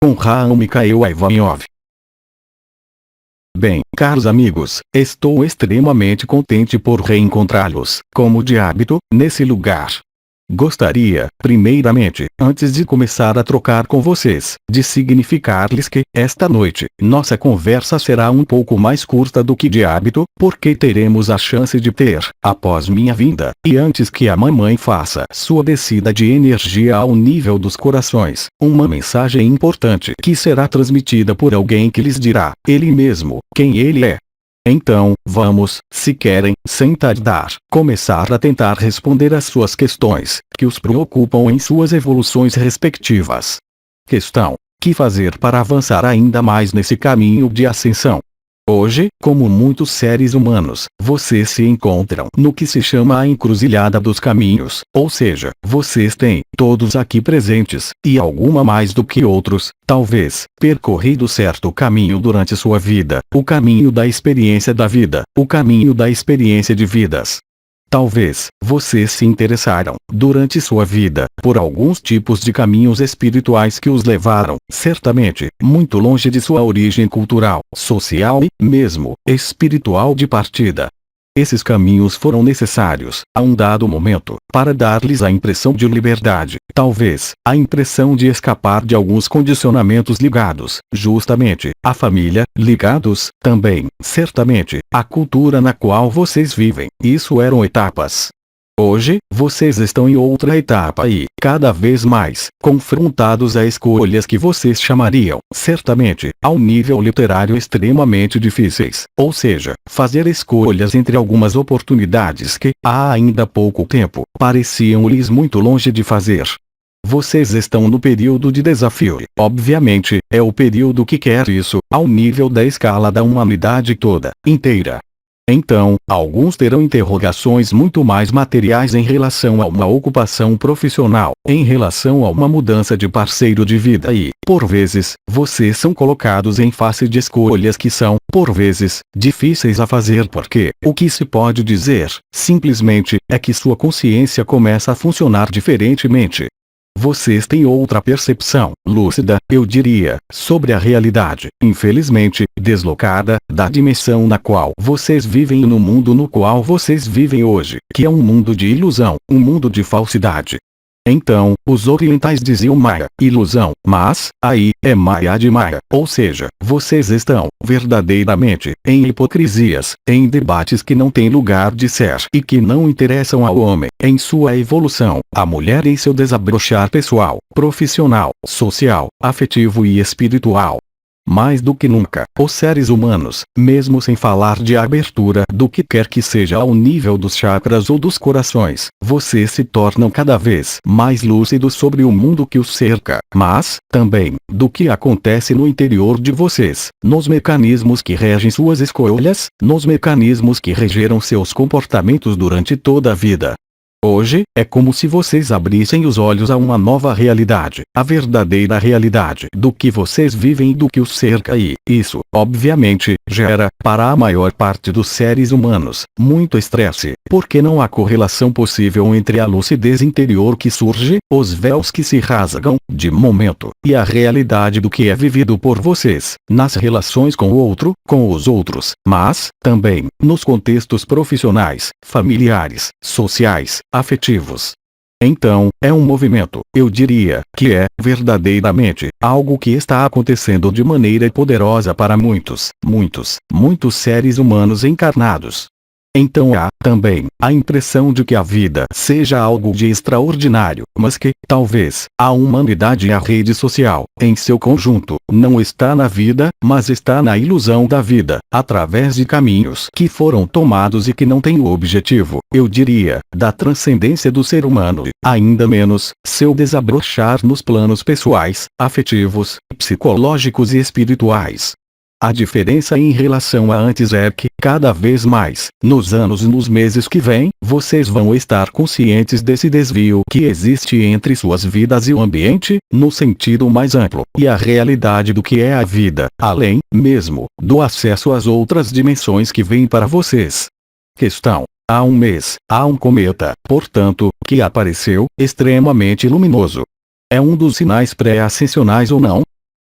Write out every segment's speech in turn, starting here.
com Raul Mikhail Ivanov. Bem, caros amigos, estou extremamente contente por reencontrá-los, como de hábito, nesse lugar. Gostaria, primeiramente, antes de começar a trocar com vocês, de significar-lhes que, esta noite, nossa conversa será um pouco mais curta do que de hábito, porque teremos a chance de ter, após minha vinda, e antes que a mamãe faça sua descida de energia ao nível dos corações, uma mensagem importante que será transmitida por alguém que lhes dirá, ele mesmo, quem ele é. Então, vamos, se querem, sem tardar, começar a tentar responder às suas questões, que os preocupam em suas evoluções respectivas. Questão: que fazer para avançar ainda mais nesse caminho de ascensão? Hoje, como muitos seres humanos, vocês se encontram no que se chama a encruzilhada dos caminhos, ou seja, vocês têm, todos aqui presentes, e alguma mais do que outros, talvez, percorrido certo caminho durante sua vida, o caminho da experiência da vida, o caminho da experiência de vidas. Talvez, vocês se interessaram, durante sua vida, por alguns tipos de caminhos espirituais que os levaram, certamente, muito longe de sua origem cultural, social e, mesmo, espiritual de partida. Esses caminhos foram necessários, a um dado momento, para dar-lhes a impressão de liberdade, talvez, a impressão de escapar de alguns condicionamentos ligados, justamente, à família, ligados, também, certamente, à cultura na qual vocês vivem. Isso eram etapas. Hoje, vocês estão em outra etapa e, cada vez mais, confrontados a escolhas que vocês chamariam, certamente, ao nível literário extremamente difíceis, ou seja, fazer escolhas entre algumas oportunidades que, há ainda pouco tempo, pareciam-lhes muito longe de fazer. Vocês estão no período de desafio e, obviamente, é o período que quer isso, ao nível da escala da humanidade toda, inteira. Então, alguns terão interrogações muito mais materiais em relação a uma ocupação profissional, em relação a uma mudança de parceiro de vida e, por vezes, vocês são colocados em face de escolhas que são, por vezes, difíceis a fazer porque, o que se pode dizer, simplesmente, é que sua consciência começa a funcionar diferentemente. Vocês têm outra percepção, lúcida, eu diria, sobre a realidade, infelizmente, deslocada, da dimensão na qual vocês vivem e no mundo no qual vocês vivem hoje, que é um mundo de ilusão, um mundo de falsidade. Então, os orientais diziam Maya, ilusão, mas, aí, é Maya de Maya, ou seja, vocês estão, verdadeiramente, em hipocrisias, em debates que não têm lugar de ser e que não interessam ao homem, em sua evolução, à mulher em seu desabrochar pessoal, profissional, social, afetivo e espiritual. Mais do que nunca, os seres humanos, mesmo sem falar de abertura do que quer que seja ao nível dos chakras ou dos corações, vocês se tornam cada vez mais lúcidos sobre o mundo que os cerca, mas, também, do que acontece no interior de vocês, nos mecanismos que regem suas escolhas, nos mecanismos que regeram seus comportamentos durante toda a vida. Hoje, é como se vocês abrissem os olhos a uma nova realidade, a verdadeira realidade do que vocês vivem e do que os cerca e, isso, obviamente, gera, para a maior parte dos seres humanos, muito estresse, porque não há correlação possível entre a lucidez interior que surge, os véus que se rasgam, de momento, e a realidade do que é vivido por vocês, nas relações com o outro, com os outros, mas, também, nos contextos profissionais, familiares, sociais, afetivos. Então, é um movimento, eu diria, que é, verdadeiramente, algo que está acontecendo de maneira poderosa para muitos, muitos seres humanos encarnados. Então há, também, a impressão de que a vida seja algo de extraordinário, mas que, talvez, a humanidade e a rede social, em seu conjunto, não está na vida, mas está na ilusão da vida, através de caminhos que foram tomados e que não têm o objetivo, eu diria, da transcendência do ser humano e, ainda menos, seu desabrochar nos planos pessoais, afetivos, psicológicos e espirituais. A diferença em relação a antes é que, cada vez mais, nos anos e nos meses que vêm, vocês vão estar conscientes desse desvio que existe entre suas vidas e o ambiente, no sentido mais amplo, e a realidade do que é a vida, além, mesmo, do acesso às outras dimensões que vêm para vocês. Questão: há um mês, há um cometa, portanto, que apareceu, extremamente luminoso. É um dos sinais pré-ascensionais ou não?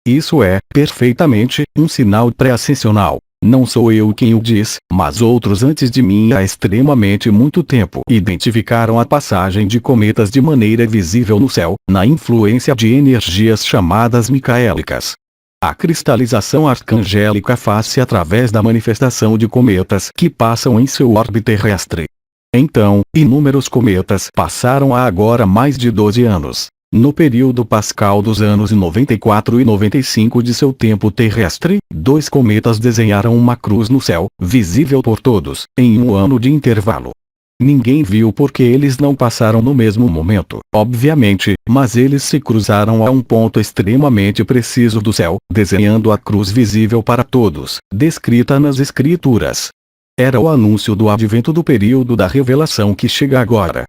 Isso é, perfeitamente, um sinal pré-ascensional. Não sou eu quem o diz, mas outros antes de mim há extremamente muito tempo identificaram a passagem de cometas de maneira visível no céu, na influência de energias chamadas micaélicas. A cristalização arcangélica faz-se através da manifestação de cometas que passam em seu orbe terrestre. Então, inúmeros cometas passaram há agora mais de 12 anos. No período pascal dos anos 94 e 95 de seu tempo terrestre, 2 cometas desenharam uma cruz no céu, visível por todos, em um ano de intervalo. Ninguém viu porque eles não passaram no mesmo momento, obviamente, mas eles se cruzaram a um ponto extremamente preciso do céu, desenhando a cruz visível para todos, descrita nas Escrituras. Era o anúncio do advento do período da revelação que chega agora.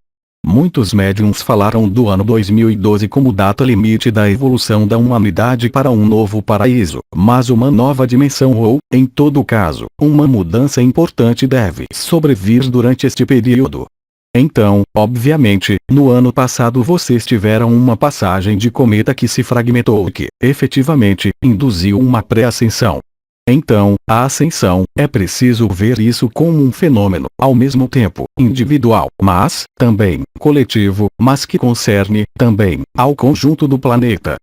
Muitos médiuns falaram do ano 2012 como data limite da evolução da humanidade para um novo paraíso, mas uma nova dimensão ou, em todo caso, uma mudança importante deve sobrevir durante este período. Então, obviamente, no ano passado vocês tiveram uma passagem de cometa que se fragmentou e que, efetivamente, induziu uma pré-ascensão. Então, a ascensão, é preciso ver isso como um fenômeno, ao mesmo tempo, individual, mas, também, coletivo, mas que concerne, também, ao conjunto do planeta.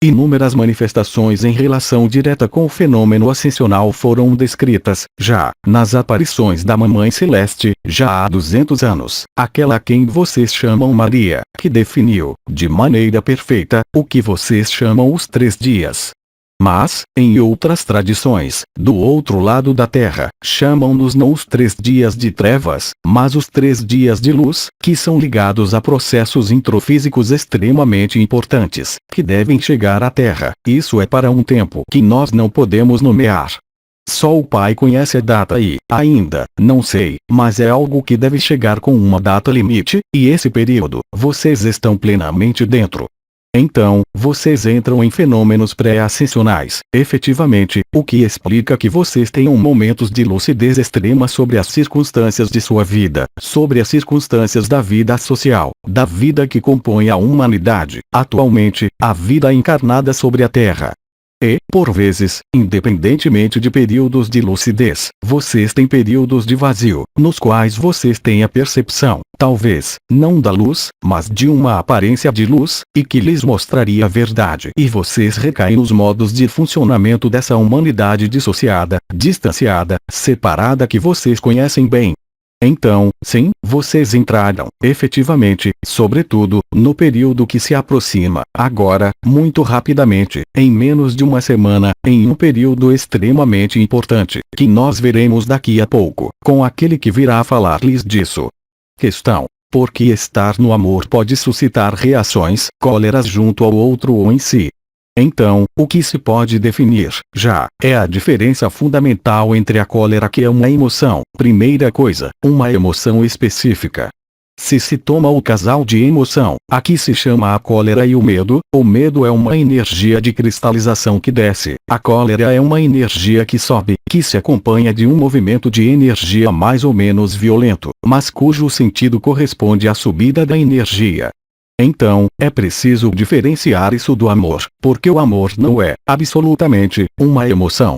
Inúmeras manifestações em relação direta com o fenômeno ascensional foram descritas, já, nas aparições da Mamãe Celeste, já há 200 anos, aquela a quem vocês chamam Maria, que definiu, de maneira perfeita, o que vocês chamam os 3 dias. Mas, em outras tradições, do outro lado da Terra, chamam-nos não os 3 dias de trevas, mas os 3 dias de luz, que são ligados a processos introfísicos extremamente importantes, que devem chegar à Terra. Isso é para um tempo que nós não podemos nomear. Só o Pai conhece a data e, ainda, não sei, mas é algo que deve chegar com uma data limite, e esse período, vocês estão plenamente dentro. Então, vocês entram em fenômenos pré-ascensionais, efetivamente, o que explica que vocês tenham momentos de lucidez extrema sobre as circunstâncias de sua vida, sobre as circunstâncias da vida social, da vida que compõe a humanidade, atualmente, a vida encarnada sobre a Terra. E, por vezes, independentemente de períodos de lucidez, vocês têm períodos de vazio, nos quais vocês têm a percepção, talvez, não da luz, mas de uma aparência de luz, e que lhes mostraria a verdade. E vocês recaem nos modos de funcionamento dessa humanidade dissociada, distanciada, separada que vocês conhecem bem. Então, sim, vocês entraram, efetivamente, sobretudo, no período que se aproxima, agora, muito rapidamente, em menos de uma semana, em um período extremamente importante, que nós veremos daqui a pouco, com aquele que virá falar-lhes disso. Questão: por que estar no amor pode suscitar reações, cóleras junto ao outro ou em si? Então, o que se pode definir, já, é a diferença fundamental entre a cólera, que é uma emoção, primeira coisa, uma emoção específica. Se se toma o casal de emoção, aqui se chama a cólera e o medo é uma energia de cristalização que desce, a cólera é uma energia que sobe, que se acompanha de um movimento de energia mais ou menos violento, mas cujo sentido corresponde à subida da energia. Então, é preciso diferenciar isso do amor, porque o amor não é, absolutamente, uma emoção.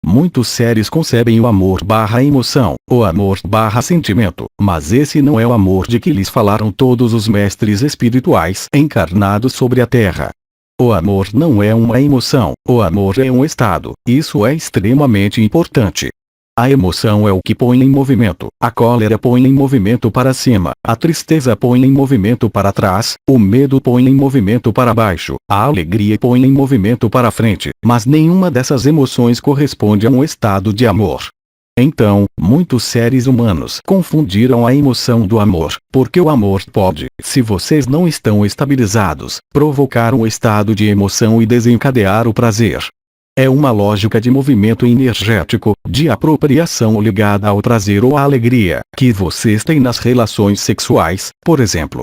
Muitos seres concebem o amor/emoção, o amor/sentimento, mas esse não é o amor de que lhes falaram todos os mestres espirituais encarnados sobre a Terra. O amor não é uma emoção, o amor é um estado, isso é extremamente importante. A emoção é o que põe em movimento, a cólera põe em movimento para cima, a tristeza põe em movimento para trás, o medo põe em movimento para baixo, a alegria põe em movimento para frente, mas nenhuma dessas emoções corresponde a um estado de amor. Então, muitos seres humanos confundiram a emoção do amor, porque o amor pode, se vocês não estão estabilizados, provocar um estado de emoção e desencadear o prazer. É uma lógica de movimento energético, de apropriação ligada ao prazer ou à alegria, que vocês têm nas relações sexuais, por exemplo.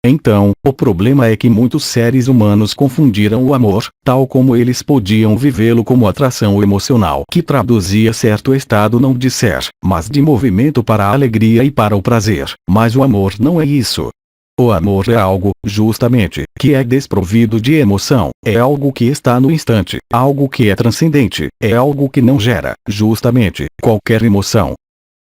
Então, o problema é que muitos seres humanos confundiram o amor, tal como eles podiam vivê-lo, como atração emocional que traduzia certo estado não de ser, mas de movimento para a alegria e para o prazer. Mas o amor não é isso. O amor é algo, justamente, que é desprovido de emoção, é algo que está no instante, algo que é transcendente, é algo que não gera, justamente, qualquer emoção.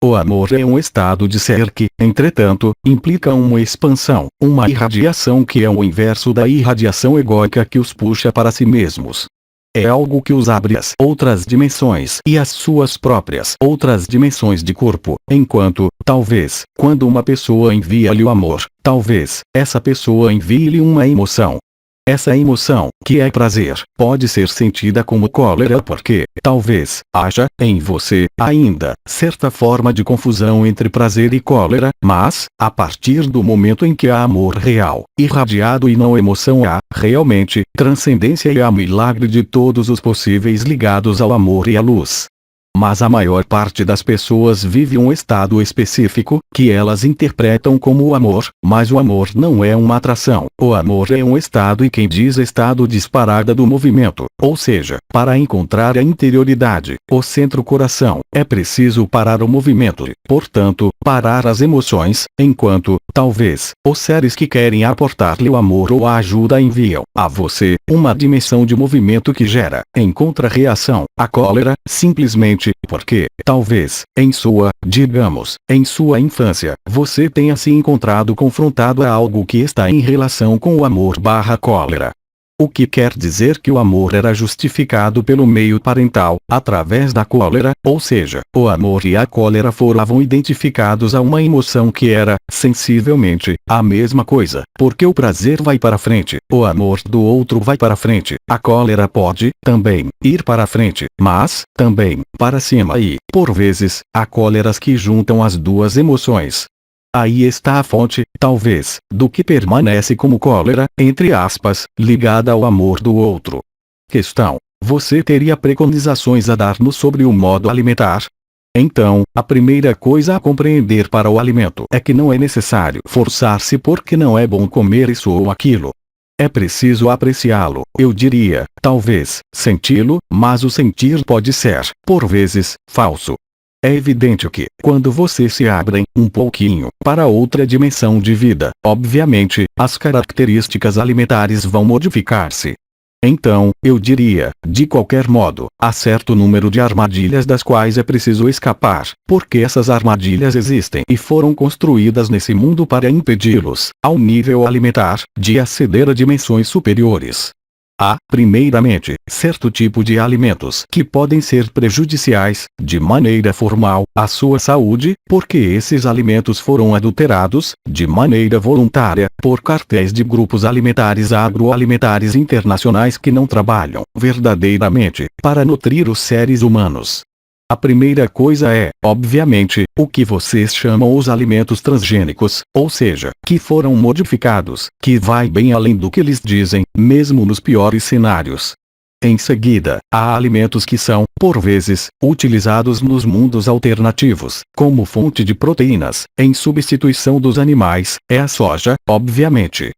O amor é um estado de ser que, entretanto, implica uma expansão, uma irradiação que é o inverso da irradiação egóica que os puxa para si mesmos. É algo que os abre às outras dimensões e às suas próprias outras dimensões de corpo, enquanto, talvez, quando uma pessoa envia-lhe o amor, talvez, essa pessoa envie-lhe uma emoção. Essa emoção, que é prazer, pode ser sentida como cólera porque, talvez, haja, em você, ainda, certa forma de confusão entre prazer e cólera, mas, a partir do momento em que há amor real, irradiado e não emoção há, realmente, transcendência e há milagre de todos os possíveis ligados ao amor e à luz. Mas a maior parte das pessoas vive um estado específico, que elas interpretam como o amor, mas o amor não é uma atração. O amor é um estado e quem diz estado diz parada do movimento, ou seja, para encontrar a interioridade, o centro-coração, é preciso parar o movimento, portanto, parar as emoções, enquanto, talvez, os seres que querem aportar-lhe o amor ou a ajuda enviam a você uma dimensão de movimento que gera, em contra-reação, a cólera, simplesmente porque, talvez, em sua infância, você tenha se encontrado confrontado a algo que está em relação com o amor/cólera. O que quer dizer que o amor era justificado pelo meio parental, através da cólera, ou seja, o amor e a cólera foram identificados a uma emoção que era, sensivelmente, a mesma coisa, porque o prazer vai para frente, o amor do outro vai para frente, a cólera pode, também, ir para frente, mas, também, para cima e, por vezes, há cóleras que juntam as duas emoções. Aí está a fonte, talvez, do que permanece como cólera, entre aspas, ligada ao amor do outro. Questão: você teria preconizações a dar-nos sobre o modo alimentar? Então, a primeira coisa a compreender para o alimento é que não é necessário forçar-se porque não é bom comer isso ou aquilo. É preciso apreciá-lo, eu diria, talvez, senti-lo, mas o sentir pode ser, por vezes, falso. É evidente que, quando você se abre um pouquinho para outra dimensão de vida, obviamente, as características alimentares vão modificar-se. Então, eu diria, de qualquer modo, há certo número de armadilhas das quais é preciso escapar, porque essas armadilhas existem e foram construídas nesse mundo para impedi-los, ao nível alimentar, de aceder a dimensões superiores. Há, primeiramente, certo tipo de alimentos que podem ser prejudiciais, de maneira formal, à sua saúde, porque esses alimentos foram adulterados, de maneira voluntária, por cartéis de grupos alimentares agroalimentares internacionais que não trabalham, verdadeiramente, para nutrir os seres humanos. A primeira coisa é, obviamente, o que vocês chamam os alimentos transgênicos, ou seja, que foram modificados, que vai bem além do que eles dizem, mesmo nos piores cenários. Em seguida, há alimentos que são, por vezes, utilizados nos mundos alternativos, como fonte de proteínas, em substituição dos animais, é a soja, obviamente.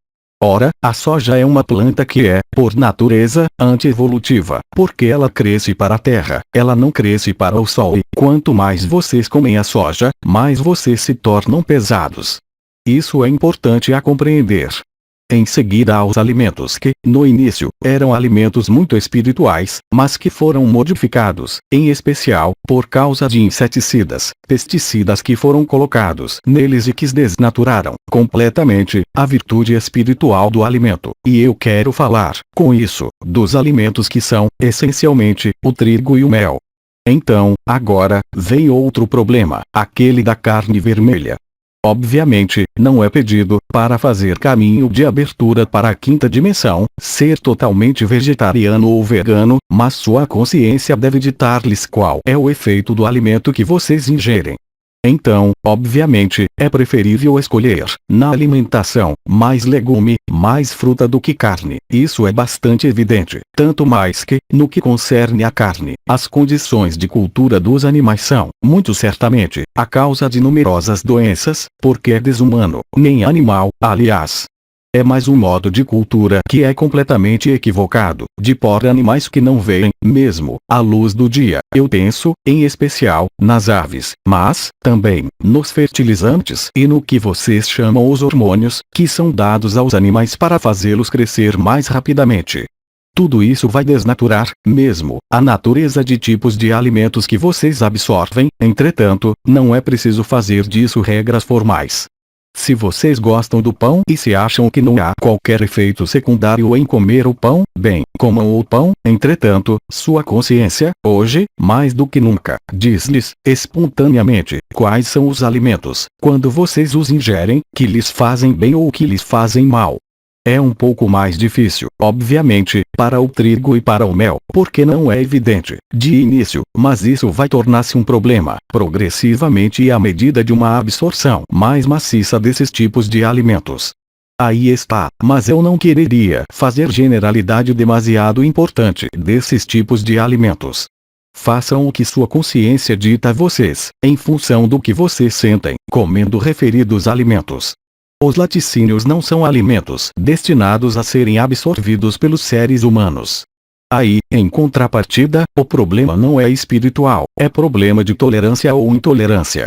Ora, a soja é uma planta que é, por natureza, antievolutiva, porque ela cresce para a terra, ela não cresce para o sol e, quanto mais vocês comem a soja, mais vocês se tornam pesados. Isso é importante a compreender. Em seguida há os alimentos que, no início, eram alimentos muito espirituais, mas que foram modificados, em especial, por causa de inseticidas, pesticidas que foram colocados neles e que desnaturaram, completamente, a virtude espiritual do alimento. E eu quero falar, com isso, dos alimentos que são, essencialmente, o trigo e o mel. Então, agora, vem outro problema, aquele da carne vermelha. Obviamente, não é pedido, para fazer caminho de abertura para a quinta dimensão, ser totalmente vegetariano ou vegano, mas sua consciência deve ditar-lhes qual é o efeito do alimento que vocês ingerem. Então, obviamente, é preferível escolher, na alimentação, mais legume, mais fruta do que carne. Isso é bastante evidente, tanto mais que, no que concerne à carne, as condições de cultura dos animais são, muito certamente, a causa de numerosas doenças, porque é desumano, nem animal, aliás. É mais um modo de cultura que é completamente equivocado, de pôr animais que não veem, mesmo, a luz do dia. Eu penso, em especial, nas aves, mas, também, nos fertilizantes e no que vocês chamam os hormônios, que são dados aos animais para fazê-los crescer mais rapidamente. Tudo isso vai desnaturar, mesmo, a natureza de tipos de alimentos que vocês absorvem, entretanto, não é preciso fazer disso regras formais. Se vocês gostam do pão e se acham que não há qualquer efeito secundário em comer o pão, bem, comam o pão, entretanto, sua consciência, hoje, mais do que nunca, diz-lhes, espontaneamente, quais são os alimentos, quando vocês os ingerem, que lhes fazem bem ou que lhes fazem mal. É um pouco mais difícil, obviamente, para o trigo e para o mel, porque não é evidente, de início, mas isso vai tornar-se um problema, progressivamente e à medida de uma absorção mais maciça desses tipos de alimentos. Aí está, mas eu não quereria fazer generalidade demasiado importante desses tipos de alimentos. Façam o que sua consciência dita a vocês, em função do que vocês sentem, comendo referidos alimentos. Os laticínios não são alimentos destinados a serem absorvidos pelos seres humanos. Aí, em contrapartida, o problema não é espiritual, é problema de tolerância ou intolerância.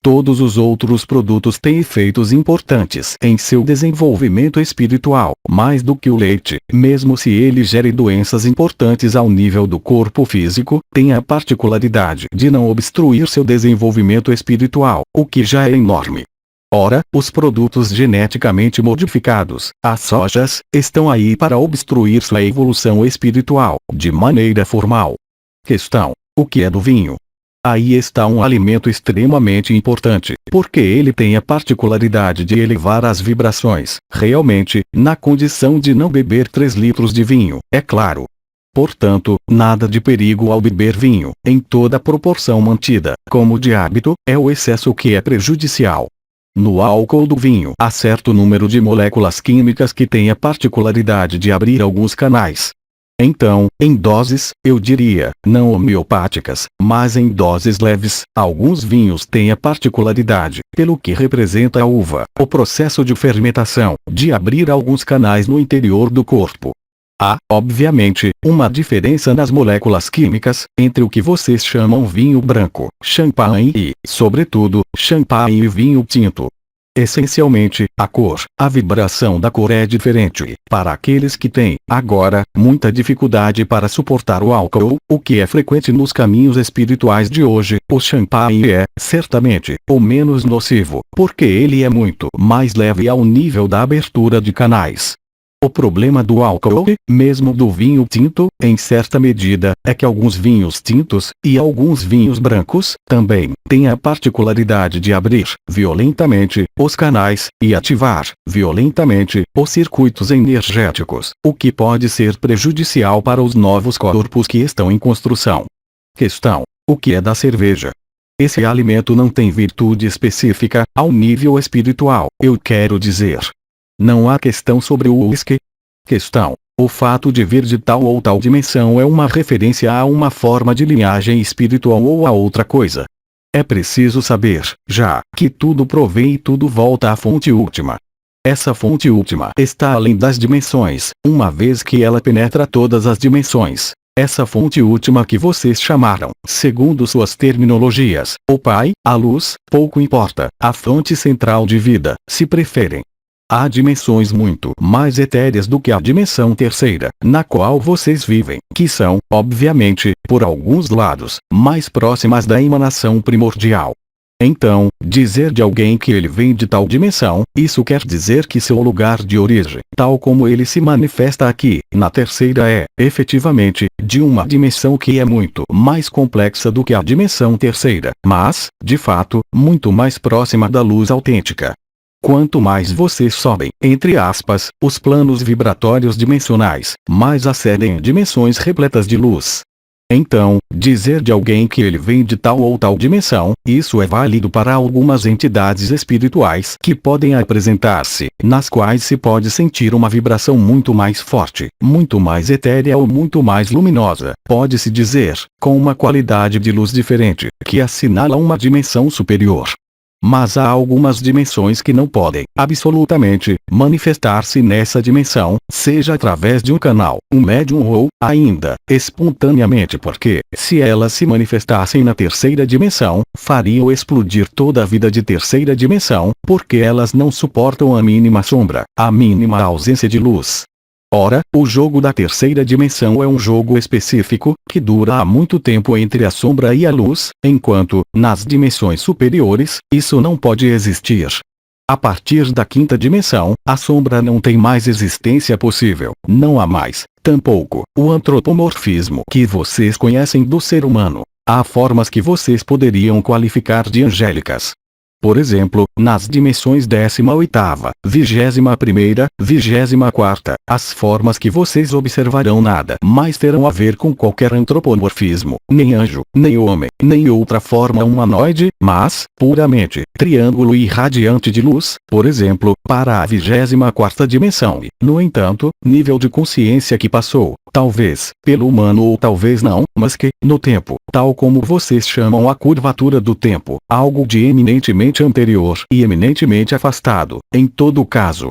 Todos os outros produtos têm efeitos importantes em seu desenvolvimento espiritual, mais do que o leite, mesmo se ele gere doenças importantes ao nível do corpo físico, tem a particularidade de não obstruir seu desenvolvimento espiritual, o que já é enorme. Ora, os produtos geneticamente modificados, as sojas, estão aí para obstruir sua evolução espiritual, de maneira formal. Questão: o que é do vinho? Aí está um alimento extremamente importante, porque ele tem a particularidade de elevar as vibrações, realmente, na condição de não beber 3 litros de vinho, é claro. Portanto, nada de perigo ao beber vinho, em toda a proporção mantida, como de hábito, é o excesso que é prejudicial. No álcool do vinho há certo número de moléculas químicas que têm a particularidade de abrir alguns canais. Então, em doses, eu diria, não homeopáticas, mas em doses leves, alguns vinhos têm a particularidade, pelo que representa a uva, o processo de fermentação, de abrir alguns canais no interior do corpo. Há, obviamente, uma diferença nas moléculas químicas, entre o que vocês chamam vinho branco, champanhe e, sobretudo, champanhe e vinho tinto. Essencialmente, a cor, a vibração da cor é diferente. Para aqueles que têm, agora, muita dificuldade para suportar o álcool, o que é frequente nos caminhos espirituais de hoje, o champanhe é, certamente, o menos nocivo, porque ele é muito mais leve ao nível da abertura de canais. O problema do álcool, mesmo do vinho tinto, em certa medida, é que alguns vinhos tintos, e alguns vinhos brancos, também, têm a particularidade de abrir, violentamente, os canais, e ativar, violentamente, os circuitos energéticos, o que pode ser prejudicial para os novos corpos que estão em construção. Questão: o que é da cerveja? Esse alimento não tem virtude específica, ao nível espiritual, eu quero dizer. Não há questão sobre o uísque? Questão: o fato de vir de tal ou tal dimensão é uma referência a uma forma de linhagem espiritual ou a outra coisa? É preciso saber, já, que tudo provém e tudo volta à fonte última. Essa fonte última está além das dimensões, uma vez que ela penetra todas as dimensões. Essa fonte última que vocês chamaram, segundo suas terminologias, o Pai, a luz, pouco importa, a fonte central de vida, se preferem. Há dimensões muito mais etéreas do que a dimensão terceira, na qual vocês vivem, que são, obviamente, por alguns lados, mais próximas da emanação primordial. Então, dizer de alguém que ele vem de tal dimensão, isso quer dizer que seu lugar de origem, tal como ele se manifesta aqui, na terceira é, efetivamente, de uma dimensão que é muito mais complexa do que a dimensão terceira, mas, de fato, muito mais próxima da luz autêntica. Quanto mais vocês sobem, entre aspas, os planos vibratórios dimensionais, mais acedem em dimensões repletas de luz. Então, dizer de alguém que ele vem de tal ou tal dimensão, isso é válido para algumas entidades espirituais que podem apresentar-se, nas quais se pode sentir uma vibração muito mais forte, muito mais etérea ou muito mais luminosa, pode-se dizer, com uma qualidade de luz diferente, que assinala uma dimensão superior. Mas há algumas dimensões que não podem, absolutamente, manifestar-se nessa dimensão, seja através de um canal, um médium ou, ainda, espontaneamente porque, se elas se manifestassem na terceira dimensão, fariam explodir toda a vida de terceira dimensão, porque elas não suportam a mínima sombra, a mínima ausência de luz. Ora, o jogo da terceira dimensão é um jogo específico, que dura há muito tempo entre a sombra e a luz, enquanto, nas dimensões superiores, isso não pode existir. A partir da quinta dimensão, a sombra não tem mais existência possível, não há mais, tampouco, o antropomorfismo que vocês conhecem do ser humano. Há formas que vocês poderiam qualificar de angélicas. Por exemplo, nas dimensões 18ª, 21ª, 24ª, as formas que vocês observarão nada mais terão a ver com qualquer antropomorfismo, nem anjo, nem homem, nem outra forma humanoide, mas, puramente, triângulo irradiante de luz, por exemplo, para a 24ª dimensão e, no entanto, nível de consciência que passou, talvez, pelo humano ou talvez não, mas que, no tempo, tal como vocês chamam a curvatura do tempo, algo de eminentemente anterior e eminentemente afastado, em todo caso.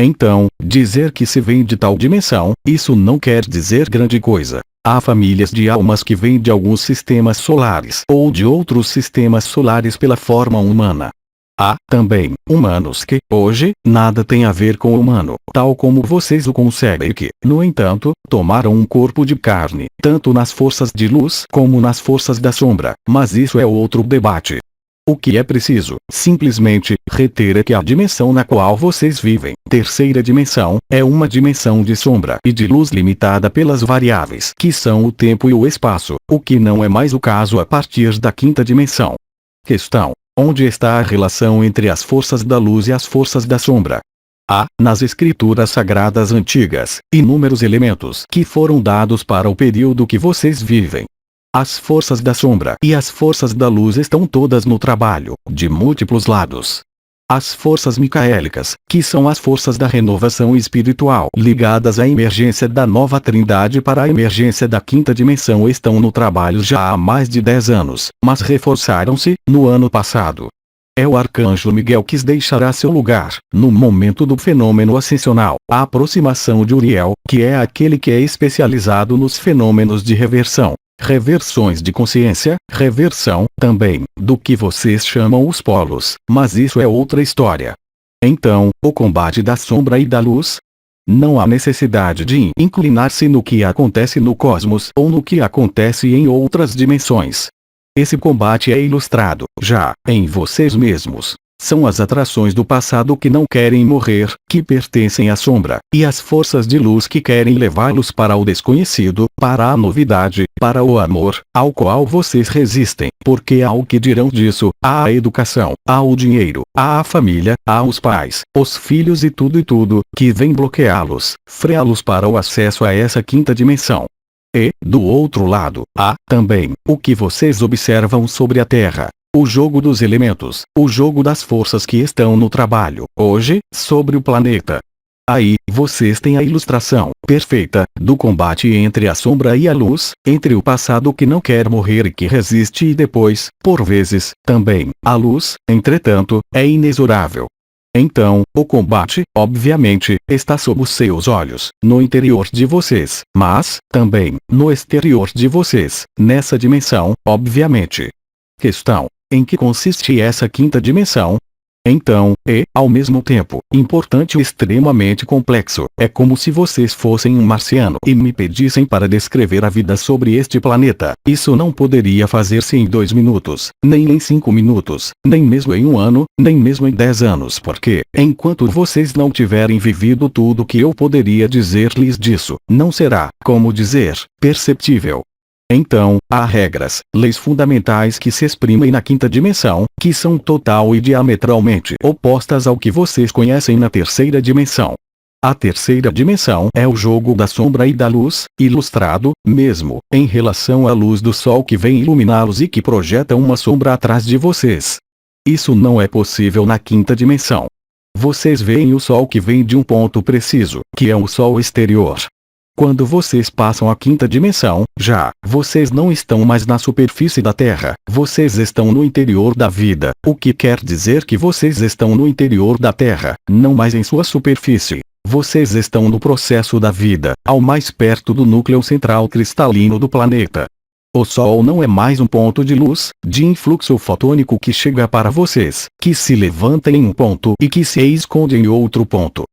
Então, dizer que se vem de tal dimensão, isso não quer dizer grande coisa. Há famílias de almas que vêm de alguns sistemas solares ou de outros sistemas solares pela forma humana. Há, também, humanos que, hoje, nada tem a ver com o humano, tal como vocês o concebem e que, no entanto, tomaram um corpo de carne, tanto nas forças de luz como nas forças da sombra, mas isso é outro debate. O que é preciso, simplesmente, reter é que a dimensão na qual vocês vivem, terceira dimensão, é uma dimensão de sombra e de luz limitada pelas variáveis que são o tempo e o espaço, o que não é mais o caso a partir da quinta dimensão. Questão: onde está a relação entre as forças da luz e as forças da sombra? Há, nas escrituras sagradas antigas, inúmeros elementos que foram dados para o período que vocês vivem. As forças da sombra e as forças da luz estão todas no trabalho, de múltiplos lados. As forças micaélicas, que são as forças da renovação espiritual ligadas à emergência da nova trindade para a emergência da quinta dimensão, estão no trabalho já há mais de 10 anos, mas reforçaram-se, no ano passado. É o arcanjo Miguel que deixará seu lugar, no momento do fenômeno ascensional, a aproximação de Uriel, que é aquele que é especializado nos fenômenos de reversão. Reversões de consciência, reversão, também, do que vocês chamam os polos, mas isso é outra história. Então, o combate da sombra e da luz? Não há necessidade de inclinar-se no que acontece no cosmos ou no que acontece em outras dimensões. Esse combate é ilustrado, já, em vocês mesmos. São as atrações do passado que não querem morrer, que pertencem à sombra, e as forças de luz que querem levá-los para o desconhecido, para a novidade, para o amor, ao qual vocês resistem, porque há o que dirão disso, há a educação, há o dinheiro, há a família, há os pais, os filhos e tudo, que vem bloqueá-los, freá-los para o acesso a essa quinta dimensão. E, do outro lado, há, também, o que vocês observam sobre a Terra. O jogo dos elementos, o jogo das forças que estão no trabalho, hoje, sobre o planeta. Aí, vocês têm a ilustração perfeita do combate entre a sombra e a luz, entre o passado que não quer morrer e que resiste e depois, por vezes, também, a luz, entretanto, é inexorável. Então, o combate, obviamente, está sob os seus olhos, no interior de vocês, mas, também, no exterior de vocês, nessa dimensão, obviamente. Questão: em que consiste essa quinta dimensão? Então, ao mesmo tempo, importante e extremamente complexo. É como se vocês fossem um marciano e me pedissem para descrever a vida sobre este planeta. Isso não poderia fazer-se em 2 minutos, nem em 5 minutos, nem mesmo em 1 ano, nem mesmo em 10 anos, porque, enquanto vocês não tiverem vivido tudo o que eu poderia dizer-lhes disso, não será, como dizer, perceptível. Então, há regras, leis fundamentais que se exprimem na quinta dimensão, que são total e diametralmente opostas ao que vocês conhecem na terceira dimensão. A terceira dimensão é o jogo da sombra e da luz, ilustrado, mesmo, em relação à luz do sol que vem iluminá-los e que projeta uma sombra atrás de vocês. Isso não é possível na quinta dimensão. Vocês veem o sol que vem de um ponto preciso, que é o sol exterior. Quando vocês passam à quinta dimensão, já, vocês não estão mais na superfície da Terra, vocês estão no interior da vida, o que quer dizer que vocês estão no interior da Terra, não mais em sua superfície. Vocês estão no processo da vida, ao mais perto do núcleo central cristalino do planeta. O Sol não é mais um ponto de luz, de influxo fotônico que chega para vocês, que se levanta em um ponto e que se esconde em outro ponto.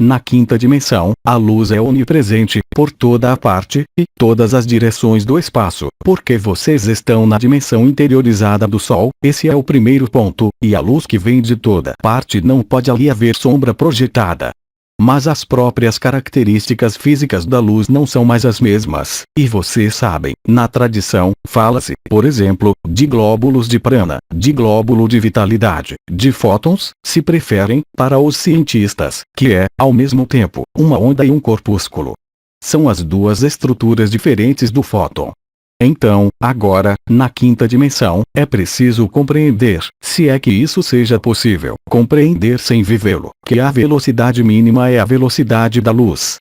Na quinta dimensão, a luz é onipresente, por toda a parte, e todas as direções do espaço, porque vocês estão na dimensão interiorizada do Sol, esse é o primeiro ponto, e a luz que vem de toda parte não pode ali haver sombra projetada. Mas as próprias características físicas da luz não são mais as mesmas, e vocês sabem, na tradição, fala-se, por exemplo, de glóbulos de prana, de glóbulo de vitalidade, de fótons, se preferem, para os cientistas, que é, ao mesmo tempo, uma onda e um corpúsculo. São as duas estruturas diferentes do fóton. Então, agora, na quinta dimensão, é preciso compreender, se é que isso seja possível, compreender sem vivê-lo, que a velocidade mínima é a velocidade da luz.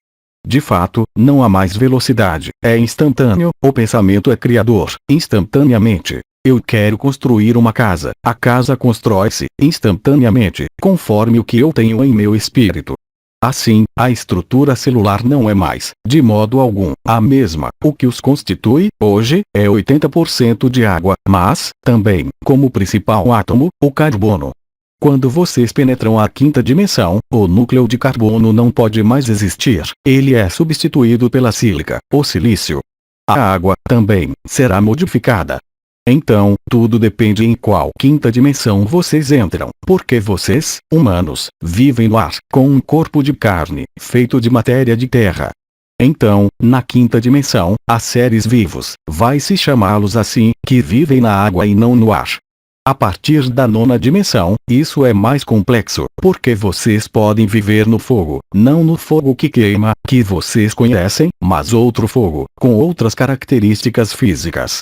De fato, não há mais velocidade, é instantâneo, o pensamento é criador, instantaneamente. Eu quero construir uma casa, a casa constrói-se, instantaneamente, conforme o que eu tenho em meu espírito. Assim, a estrutura celular não é mais, de modo algum, a mesma. O que os constitui, hoje, é 80% de água, mas, também, como principal átomo, o carbono. Quando vocês penetram a quinta dimensão, o núcleo de carbono não pode mais existir, ele é substituído pela sílica, o silício. A água, também, será modificada. Então, tudo depende em qual quinta dimensão vocês entram, porque vocês, humanos, vivem no ar, com um corpo de carne, feito de matéria de terra. Então, na quinta dimensão, há seres vivos, vai-se chamá-los assim, que vivem na água e não no ar. A partir da nona dimensão, isso é mais complexo, porque vocês podem viver no fogo, não no fogo que queima, que vocês conhecem, mas outro fogo, com outras características físicas.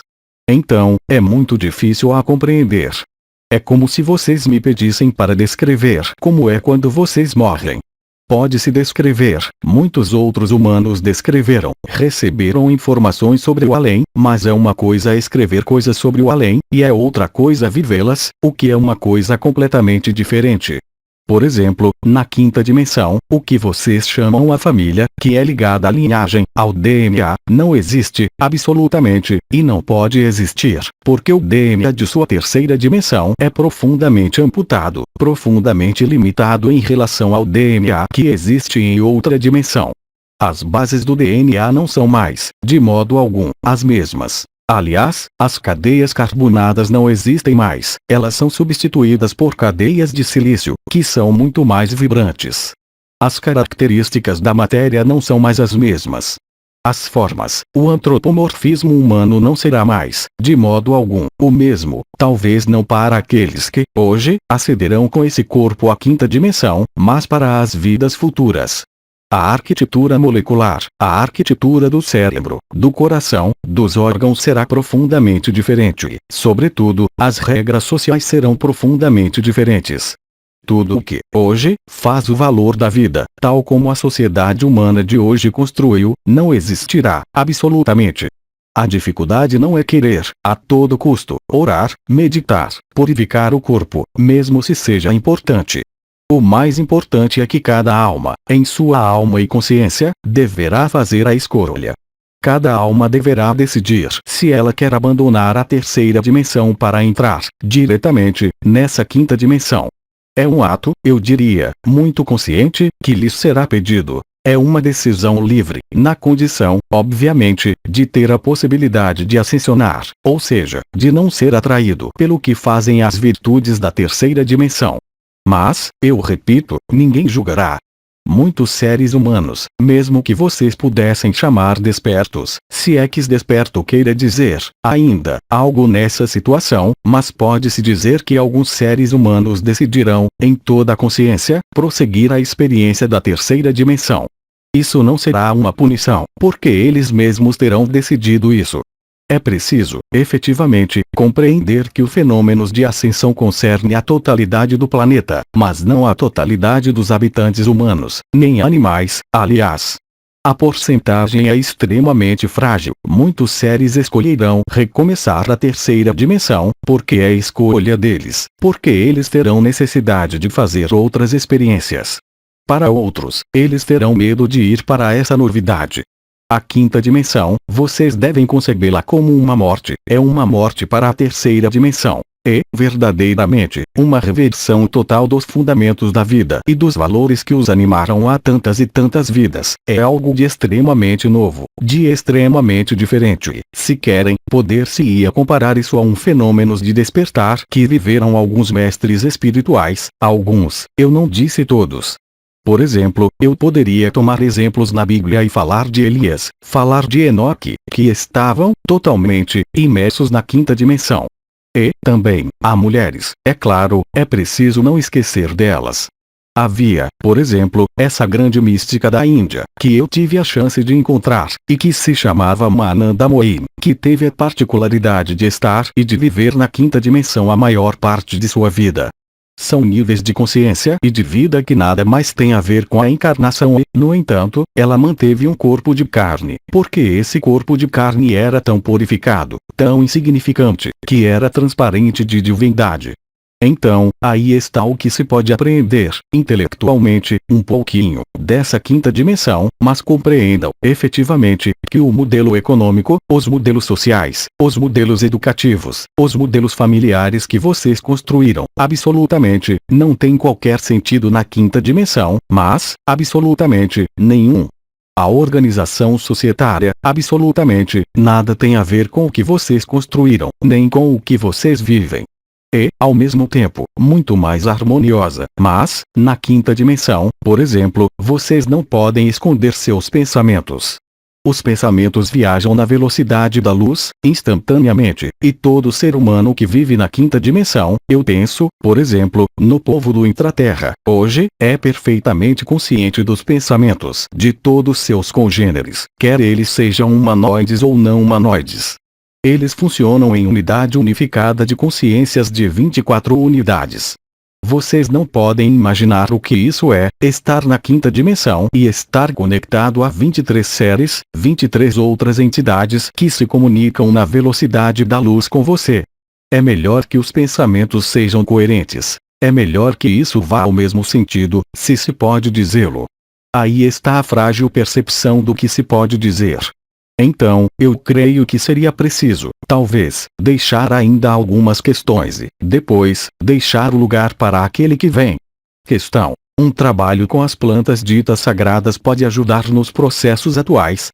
Então, é muito difícil a compreender. É como se vocês me pedissem para descrever como é quando vocês morrem. Pode-se descrever, muitos outros humanos descreveram, receberam informações sobre o além, mas é uma coisa escrever coisas sobre o além, e é outra coisa vivê-las, o que é uma coisa completamente diferente. Por exemplo, na quinta dimensão, o que vocês chamam a família, que é ligada à linhagem, ao DNA, não existe, absolutamente, e não pode existir, porque o DNA de sua terceira dimensão é profundamente amputado, profundamente limitado em relação ao DNA que existe em outra dimensão. As bases do DNA não são mais, de modo algum, as mesmas. Aliás, as cadeias carbonadas não existem mais, elas são substituídas por cadeias de silício, que são muito mais vibrantes. As características da matéria não são mais as mesmas. As formas, o antropomorfismo humano não será mais, de modo algum, o mesmo, talvez não para aqueles que, hoje, acederão com esse corpo à quinta dimensão, mas para as vidas futuras. A arquitetura molecular, a arquitetura do cérebro, do coração, dos órgãos será profundamente diferente. Sobretudo, as regras sociais serão profundamente diferentes. Tudo o que, hoje, faz o valor da vida, tal como a sociedade humana de hoje construiu, não existirá, absolutamente. A dificuldade não é querer, a todo custo, orar, meditar, purificar o corpo, mesmo se seja importante. O mais importante é que cada alma, em sua alma e consciência, deverá fazer a escolha. Cada alma deverá decidir se ela quer abandonar a terceira dimensão para entrar, diretamente, nessa quinta dimensão. É um ato, eu diria, muito consciente, que lhes será pedido. É uma decisão livre, na condição, obviamente, de ter a possibilidade de ascensionar, ou seja, de não ser atraído pelo que fazem as virtudes da terceira dimensão. Mas, eu repito, ninguém julgará. Muitos seres humanos, mesmo que vocês pudessem chamar despertos, se é que desperto queira dizer, ainda, algo nessa situação, mas pode-se dizer que alguns seres humanos decidirão, em toda a consciência, prosseguir a experiência da terceira dimensão. Isso não será uma punição, porque eles mesmos terão decidido isso. É preciso, efetivamente, compreender que o fenômeno de ascensão concerne a totalidade do planeta, mas não a totalidade dos habitantes humanos, nem animais, aliás. A porcentagem é extremamente frágil. Muitos seres escolherão recomeçar a terceira dimensão, porque é escolha deles, porque eles terão necessidade de fazer outras experiências. Para outros, eles terão medo de ir para essa novidade. A quinta dimensão, vocês devem concebê-la como uma morte, é uma morte para a terceira dimensão. É, verdadeiramente, uma reversão total dos fundamentos da vida e dos valores que os animaram há tantas e tantas vidas. É algo de extremamente novo, de extremamente diferente. Se querem, poder-se-ia comparar isso a um fenômeno de despertar que viveram alguns mestres espirituais, alguns, eu não disse todos. Por exemplo, eu poderia tomar exemplos na Bíblia e falar de Elias, falar de Enoque, que estavam, totalmente, imersos na quinta dimensão. E, também, há mulheres, é claro, é preciso não esquecer delas. Havia, por exemplo, essa grande mística da Índia, que eu tive a chance de encontrar, e que se chamava Mananda Mohin, que teve a particularidade de estar e de viver na quinta dimensão a maior parte de sua vida. São níveis de consciência e de vida que nada mais tem a ver com a encarnação e, no entanto, ela manteve um corpo de carne, porque esse corpo de carne era tão purificado, tão insignificante, que era transparente de divindade. Então, aí está o que se pode apreender, intelectualmente, um pouquinho, dessa quinta dimensão, mas compreendam, efetivamente, que o modelo econômico, os modelos sociais, os modelos educativos, os modelos familiares que vocês construíram, absolutamente, não tem qualquer sentido na quinta dimensão, mas, absolutamente, nenhum. A organização societária, absolutamente, nada tem a ver com o que vocês construíram, nem com o que vocês vivem. E, ao mesmo tempo, muito mais harmoniosa, mas, na quinta dimensão, por exemplo, vocês não podem esconder seus pensamentos. Os pensamentos viajam na velocidade da luz, instantaneamente, e todo ser humano que vive na quinta dimensão, eu penso, por exemplo, no povo do intraterra, hoje, é perfeitamente consciente dos pensamentos de todos seus congêneres, quer eles sejam humanoides ou não humanoides. Eles funcionam em unidade unificada de consciências de 24 unidades. Vocês não podem imaginar o que isso é, estar na quinta dimensão e estar conectado a 23 seres, 23 outras entidades que se comunicam na velocidade da luz com você. É melhor que os pensamentos sejam coerentes. É melhor que isso vá ao mesmo sentido, se se pode dizê-lo. Aí está a frágil percepção do que se pode dizer. Então, eu creio que seria preciso, talvez, deixar ainda algumas questões e, depois, deixar o lugar para aquele que vem. Questão: um trabalho com as plantas ditas sagradas pode ajudar nos processos atuais?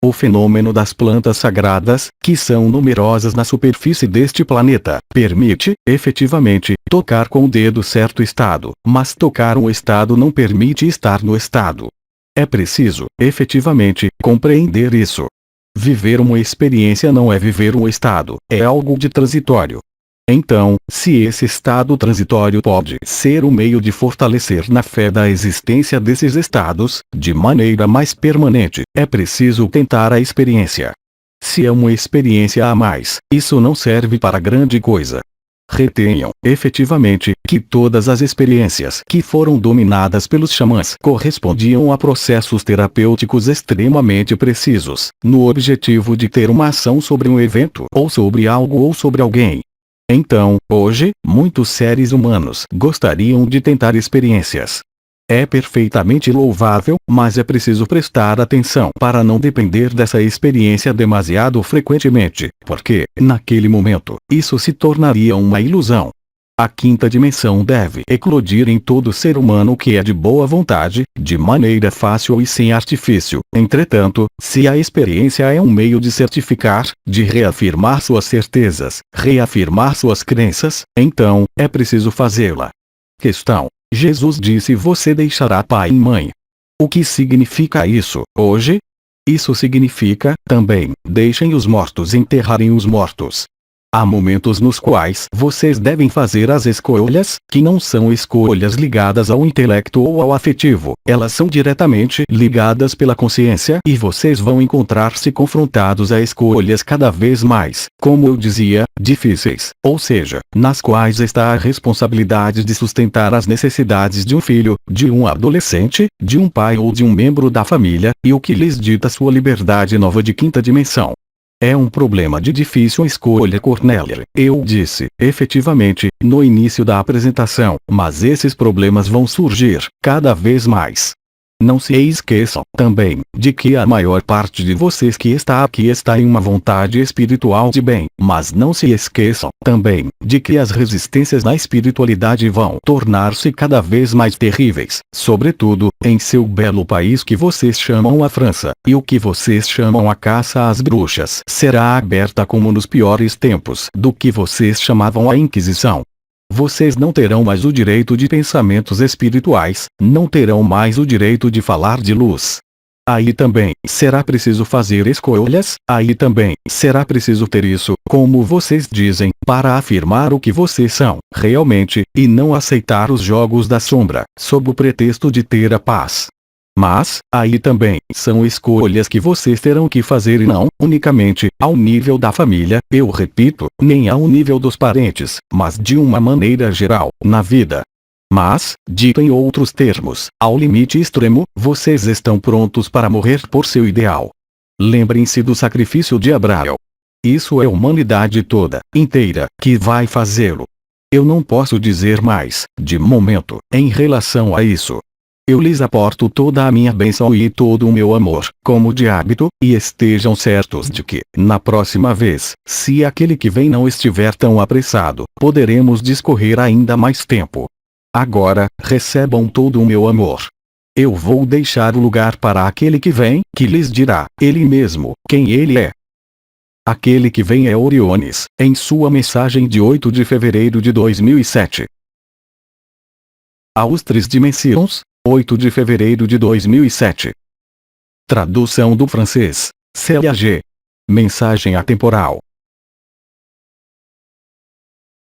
O fenômeno das plantas sagradas, que são numerosas na superfície deste planeta, permite, efetivamente, tocar com o dedo certo estado, mas tocar um estado não permite estar no estado. É preciso, efetivamente, compreender isso. Viver uma experiência não é viver um estado, é algo de transitório. Então, se esse estado transitório pode ser um meio de fortalecer na fé da existência desses estados, de maneira mais permanente, é preciso tentar a experiência. Se é uma experiência a mais, isso não serve para grande coisa. Retenham, efetivamente, que todas as experiências que foram dominadas pelos xamãs correspondiam a processos terapêuticos extremamente precisos, no objetivo de ter uma ação sobre um evento, ou sobre algo ou sobre alguém. Então, hoje, muitos seres humanos gostariam de tentar experiências. É perfeitamente louvável, mas é preciso prestar atenção para não depender dessa experiência demasiado frequentemente, porque, naquele momento, isso se tornaria uma ilusão. A quinta dimensão deve eclodir em todo ser humano que é de boa vontade, de maneira fácil e sem artifício. Entretanto, se a experiência é um meio de certificar, de reafirmar suas certezas, reafirmar suas crenças, então, é preciso fazê-la. Questão: Jesus disse: você deixará pai e mãe. O que significa isso, hoje? Isso significa, também, deixem os mortos enterrarem os mortos. Há momentos nos quais vocês devem fazer as escolhas, que não são escolhas ligadas ao intelecto ou ao afetivo, elas são diretamente ligadas pela consciência e vocês vão encontrar-se confrontados a escolhas cada vez mais, como eu dizia, difíceis, ou seja, nas quais está a responsabilidade de sustentar as necessidades de um filho, de um adolescente, de um pai ou de um membro da família, e o que lhes dita sua liberdade nova de quinta dimensão. É um problema de difícil escolha, Cornélia. Eu disse, efetivamente, no início da apresentação, mas esses problemas vão surgir, cada vez mais. Não se esqueçam, também, de que a maior parte de vocês que está aqui está em uma vontade espiritual de bem, mas não se esqueçam, também, de que as resistências na espiritualidade vão tornar-se cada vez mais terríveis, sobretudo, em seu belo país que vocês chamam a França, e o que vocês chamam a caça às bruxas será aberta como nos piores tempos do que vocês chamavam a Inquisição. Vocês não terão mais o direito de pensamentos espirituais, não terão mais o direito de falar de luz. Aí também será preciso fazer escolhas, aí também será preciso ter isso, como vocês dizem, para afirmar o que vocês são, realmente, e não aceitar os jogos da sombra, sob o pretexto de ter a paz. Mas, aí também, são escolhas que vocês terão que fazer e não, unicamente, ao nível da família, eu repito, nem ao nível dos parentes, mas de uma maneira geral, na vida. Mas, dito em outros termos, ao limite extremo, vocês estão prontos para morrer por seu ideal. Lembrem-se do sacrifício de Abraão. Isso é a humanidade toda, inteira, que vai fazê-lo. Eu não posso dizer mais, de momento, em relação a isso. Eu lhes aporto toda a minha bênção e todo o meu amor, como de hábito, e estejam certos de que, na próxima vez, se aquele que vem não estiver tão apressado, poderemos discorrer ainda mais tempo. Agora, recebam todo o meu amor. Eu vou deixar o lugar para aquele que vem, que lhes dirá, ele mesmo, quem ele é. Aquele que vem é Oriones, em sua mensagem de 8 de fevereiro de 2007. Aos três dimensões, 8 de fevereiro de 2007. Tradução do francês. Célia G. Mensagem atemporal.